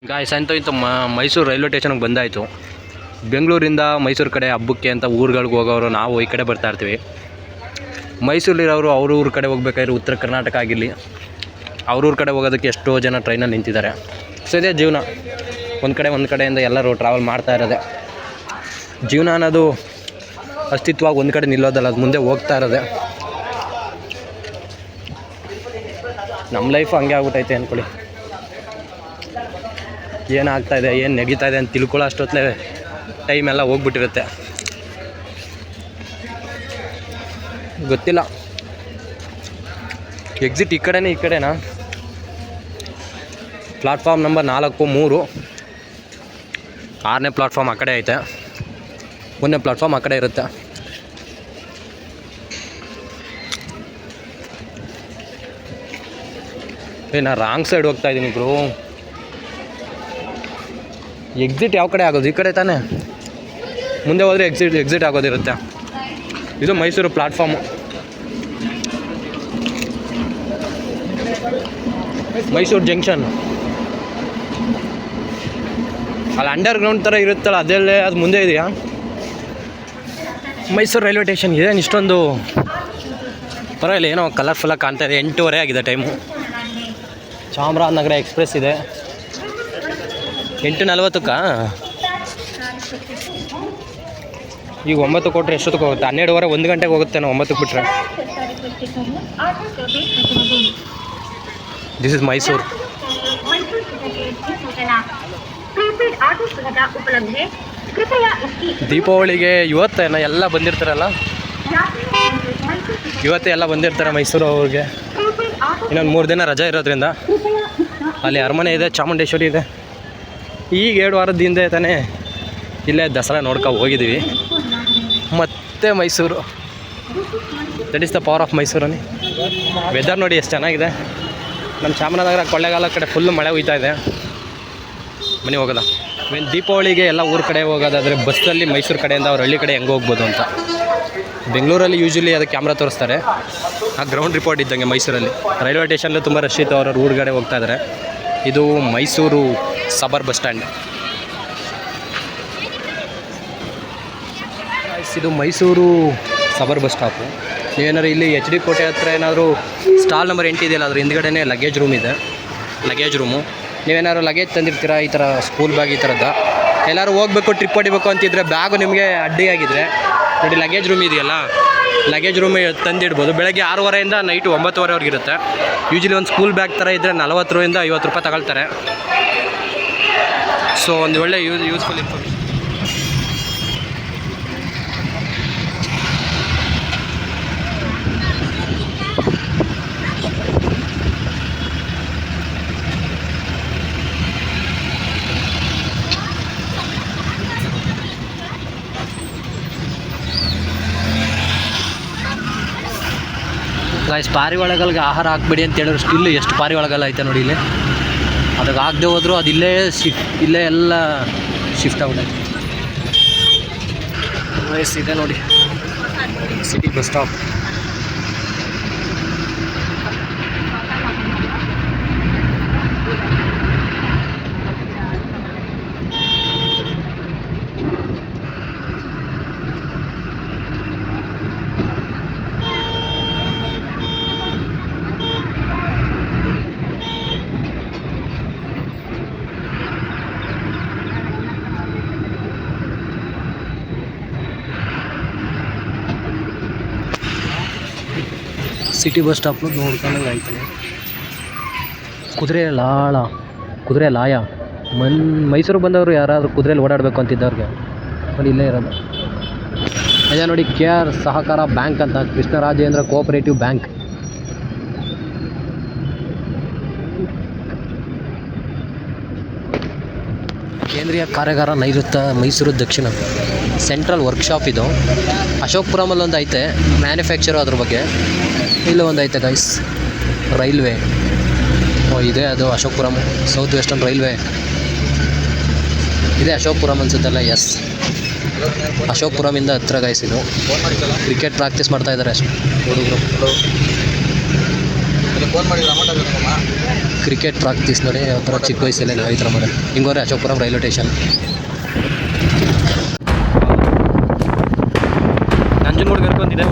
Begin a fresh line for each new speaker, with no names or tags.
Guys ಅಂತೂ ಇಂತು Mysuru railway ಸ್ಟೇಷನ್ಗೆ ಬಂದಾಯಿತು. ಬೆಂಗಳೂರಿಂದ ಮೈಸೂರು ಕಡೆ ಹಬ್ಬಕ್ಕೆ ಅಂತ ಊರುಗಳಿಗೆ ಹೋಗೋರು ನಾವು ಈ ಕಡೆ ಬರ್ತಾ ಇರ್ತೀವಿ. ಮೈಸೂರಲ್ಲಿರೋರು ಅವ್ರ ಊರ ಕಡೆ ಹೋಗ್ಬೇಕಾದ್ರೆ ಉತ್ತರ ಕರ್ನಾಟಕ ಆಗಿರಲಿ ಅವ್ರೂರ ಕಡೆ ಹೋಗೋದಕ್ಕೆ ಎಷ್ಟೋ ಜನ ಟ್ರೈನಲ್ಲಿ ನಿಂತಿದ್ದಾರೆ. ಸೊ ಇದೇ ಜೀವನ, ಒಂದು ಕಡೆಯಿಂದ ಎಲ್ಲರೂ ಟ್ರಾವೆಲ್ ಮಾಡ್ತಾ ಇರೋದೆ ಜೀವನ ಅನ್ನೋದು. ಅಸ್ತಿತ್ವವಾಗಿ ಒಂದು ಕಡೆ ನಿಲ್ಲೋದಲ್ಲ, ಅದು ಮುಂದೆ ಹೋಗ್ತಾ ಇರೋದೆ. ನಮ್ಮ ಲೈಫು ಹಂಗೆ ಆಗ್ಬಿಟ್ಟೈತೆ ಅಂದ್ಕೊಳ್ಳಿ. ಏನಾಗ್ತಾಯಿದೆ ಏನು ನಡೀತಾ ಇದೆ ಅಂತ ತಿಳ್ಕೊಳ್ಳೋ ಅಷ್ಟೊತ್ತಲೇ ಟೈಮೆಲ್ಲ ಹೋಗ್ಬಿಟ್ಟಿರುತ್ತೆ. ಗೊತ್ತಿಲ್ಲ ಎಕ್ಸಿಟ್ ಈ ಕಡೆನಾ. ಪ್ಲಾಟ್ಫಾರ್ಮ್ ನಂಬರ್ 4, 3, 6ನೇ ಪ್ಲಾಟ್ಫಾರ್ಮ್ ಆ ಕಡೆ ಐತೆ, 1ನೇ ಪ್ಲಾಟ್ಫಾರ್ಮ್ ಆ ಕಡೆ ಇರುತ್ತೆ. ನಾ ರಾಂಗ್ ಸೈಡ್ ಹೋಗ್ತಾ ಇದ್ದೀನಿ ಬ್ರೋ. ಎಕ್ಸಿಟ್ ಯಾವ ಕಡೆ ಆಗೋದು? ಈ ಕಡೆ ತಾನೇ. ಮುಂದೆ ಹೋದರೆ ಎಕ್ಸಿಟ್ ಆಗೋದಿರುತ್ತೆ. ಇದು ಮೈಸೂರು ಪ್ಲಾಟ್ಫಾರ್ಮು, ಮೈಸೂರು ಜಂಕ್ಷನ್. ಅಲ್ಲಿ ಅಂಡರ್ಗ್ರೌಂಡ್ ಥರ ಇರುತ್ತಲ್ಲ, ಅದೆಲ್ಲೇ ಅದು ಮುಂದೆ ಇದೆಯಾ? ಮೈಸೂರು ರೈಲ್ವೆ ಸ್ಟೇಷನ್ ಏನು ಇಷ್ಟೊಂದು ಪರವಾಗಿಲ್ಲ, ಏನೋ ಕಲರ್ಫುಲ್ಲಾಗಿ ಕಾಣ್ತಾ ಇದೆ. 8:15 ಆಗಿದೆ ಟೈಮು. ಚಾಮರಾಜನಗರ ಎಕ್ಸ್ಪ್ರೆಸ್ ಇದೆ 8:40. ಈಗ 9 ಕೊಟ್ಟರೆ ಎಷ್ಟೊತ್ತಿಗೆ ಹೋಗುತ್ತೆ? 12:15, 1 ಗಂಟೆಗೆ ಹೋಗುತ್ತೆ. ನಾವು 9ಕ್ಕೆ ಬಿಟ್ಟರೆ. This is Mysuru. ದೀಪಾವಳಿಗೆ ಇವತ್ತೇನ ಎಲ್ಲ ಬಂದಿರ್ತಾರಲ್ಲ, ಇವತ್ತೇ ಎಲ್ಲ ಬಂದಿರ್ತಾರೆ ಮೈಸೂರು ಅವ್ರಿಗೆ. ಇನ್ನೊಂದು 3 ದಿನ ರಜೆ ಇರೋದ್ರಿಂದ ಅಲ್ಲಿ ಅರಮನೆ ಇದೆ, ಚಾಮುಂಡೇಶ್ವರಿ ಇದೆ. ಈಗ 2 ವಾರದ ಹಿಂದೆ ತಾನೇ ಇಲ್ಲೇ ದಸರಾ ನೋಡ್ಕೊ ಹೋಗಿದ್ದೀವಿ. ಮತ್ತು Mysuru, that is the power of ಮೈಸೂರಲ್ಲಿ. ವೆದರ್ ನೋಡಿ ಎಷ್ಟು ಚೆನ್ನಾಗಿದೆ. ನಮ್ಮ ಚಾಮರಾಜನಗರ ಕೊಳ್ಳೇಗಾಲ ಕಡೆ ಫುಲ್ಲು ಮಳೆ ಹುಯ್ತಾ ಇದೆ. ಮನೆ ಹೋಗೋದ ದೀಪಾವಳಿಗೆ ಎಲ್ಲ ಊರ ಕಡೆ ಹೋಗೋದಾದರೆ ಬಸ್ಸಲ್ಲಿ ಮೈಸೂರು ಕಡೆಯಿಂದ ಅವ್ರ ಹಳ್ಳಿ ಕಡೆ ಹೆಂಗೆ ಹೋಗ್ಬೋದು ಅಂತ. ಬೆಂಗಳೂರಲ್ಲಿ ಯೂಶ್ವಲಿ ಅದು ಕ್ಯಾಮ್ರಾ ತೋರಿಸ್ತಾರೆ. ಆ ಗ್ರೌಂಡ್ ರಿಪೋರ್ಟ್ ಇದ್ದಂಗೆ ಮೈಸೂರಲ್ಲಿ ರೈಲ್ವೆ ಸ್ಟೇಷನ್ಲು ತುಂಬ ರಶ್ ಇತ್ತು, ಅವ್ರವ್ರ ಊರುಗಡೆ ಹೋಗ್ತಾ ಇದ್ದಾರೆ. ಇದು ಮೈಸೂರು ಸಬರ್ ಬಸ್ ಸ್ಟ್ಯಾಂಡ್. ಇದು ಮೈಸೂರು ಸಬರ್ ಬಸ್ ಸ್ಟಾಪು. ನೀವೇನಾದ್ರು ಇಲ್ಲಿ HD ಕೋಟೆ ಹತ್ರ ಏನಾದರೂ ಸ್ಟಾಲ್ ನಂಬರ್ 8 ಇದೆಯಲ್ಲ, ಅದ್ರ ಹಿಂದ್ಗಡೆನೇ ಲಗೇಜ್ ರೂಮ್ ಇದೆ. ಲಗೇಜ್ ರೂಮು, ನೀವೇನಾದ್ರು ಲಗೇಜ್ ತಂದಿರ್ತೀರ, ಈ ಥರ ಸ್ಕೂಲ್ ಬ್ಯಾಗ್ ಈ ಥರದ್ದು ಎಲ್ಲರೂ ಹೋಗ್ಬೇಕು, ಟ್ರಿಪ್ ಹೊಡಿಬೇಕು ಅಂತಿದ್ರೆ, ಬ್ಯಾಗು ನಿಮಗೆ ಅಡ್ಡಿಯಾಗಿದ್ದರೆ ನೋಡಿ ಲಗೇಜ್ ರೂಮ್ ಇದೆಯಲ್ಲ, ಲಗೇಜ್ ರೂಮ್ ತಂದಿಡ್ಬೋದು. ಬೆಳಗ್ಗೆ 6:30ಇಂದ ನೈಟು 9:30ವರೆಗೆ ಇರುತ್ತೆ. ಯೂಶ್ವಲಿ ಒಂದು ಸ್ಕೂಲ್ ಬ್ಯಾಗ್ ಥರ ಇದ್ದರೆ 40 ರಿಂದ 50 ರೂಪಾಯಿ ತಗೊಳ್ತಾರೆ. ಸೊ ಒಂದು ಒಳ್ಳೆ ಯೂಸ್ಫುಲ್ ಇನ್ಫಾರ್ಮೇಷನ್. ಗಾಯ್ಸ್, ಪಾರಿವಾಳಗಳಿಗೆ ಆಹಾರ ಹಾಕ್ಬೇಡಿ ಅಂತ ಹೇಳಿದ್ರು, ಸ್ಟಿಲ್ ಎಷ್ಟು ಪಾರಿವಾಳಗಲ್ಲ ಐತೆ ನೋಡಿ ಇಲ್ಲಿ. ಅದಕ್ಕೆ ಆಗದೆ ಹೋದರೂ ಅದು ಇಲ್ಲೇ ಎಲ್ಲ ಶಿಫ್ಟ್ ಆಗ್ಬಿಟ್ಟೈತೆ. ಗಾಯ್ಸ್ ಇದೆ ನೋಡಿ city bus stop. City bus ಸ್ಟಾಪ್ನು ನೋಡ್ಕೊಂಡಂಗೆ ಆಯ್ತು. ಕುದುರೆ ಲಾಯ ಮೈಸೂರು ಬಂದವರು ಯಾರಾದರೂ ಕುದುರೆಯಲ್ಲಿ ಓಡಾಡಬೇಕು ಅಂತಿದ್ದವ್ರಿಗೆ ನೋಡಿ ಇಲ್ಲೇ ಇರೋದು. ಅದೇ ನೋಡಿ KR ಸಹಕಾರ ಬ್ಯಾಂಕ್ ಅಂತ, ಕೃಷ್ಣರಾಜೇಂದ್ರ ಕೋಆಪರೇಟಿವ್ ಬ್ಯಾಂಕ್. ಕೇಂದ್ರೀಯ ಕಾರ್ಯಾಗಾರ ನೈಋತ್ಯ ಮೈಸೂರು ದಕ್ಷಿಣ ಸೆಂಟ್ರಲ್ ವರ್ಕ್ಶಾಪ್. ಇದು ಅಶೋಕ್ಪುರಮಲ್ಲಿ ಒಂದು ಐತೆ ಮ್ಯಾನುಫ್ಯಾಕ್ಚರು, ಅದ್ರ ಬಗ್ಗೆ ಇಲ್ಲೂ ಒಂದು ಐತೆ ಗೈಸ್. ರೈಲ್ವೆ ಇದೆ, ಅದು ಅಶೋಕ್ಪುರಮ್ ಸೌತ್ ವೆಸ್ಟರ್ನ್ ರೈಲ್ವೆ ಇದೆ. ಅಶೋಕ್ಪುರಮ್ ಅನ್ಸುತ್ತಲ್ಲ, ಎಸ್ ಅಶೋಕ್ಪುರಮಿಂದ ಹತ್ರ ಗೈಸ್. ಇದು ಕ್ರಿಕೆಟ್ ಪ್ರಾಕ್ಟೀಸ್ ಮಾಡ್ತಾ ಇದ್ದಾರೆ ಹುಡುಗರು. ಕ್ರಿಕೆಟ್ ಪ್ರಾಕ್ಟೀಸ್ ನೋಡಿ ಯಾವ ಥರ ಚಿಕ್ಕ ವಯಸ್ಸಲ್ಲೇ ನಾವು ಈ ಥರ ಮಾಡೋದು. ಹಿಂಗೋರೆ ಅಶೋಕಪುರಂ ರೈಲ್ವೆ ಸ್ಟೇಷನ್. ನಂಜನಗೂಡು ಕರ್ಕೊಂತಿದೆ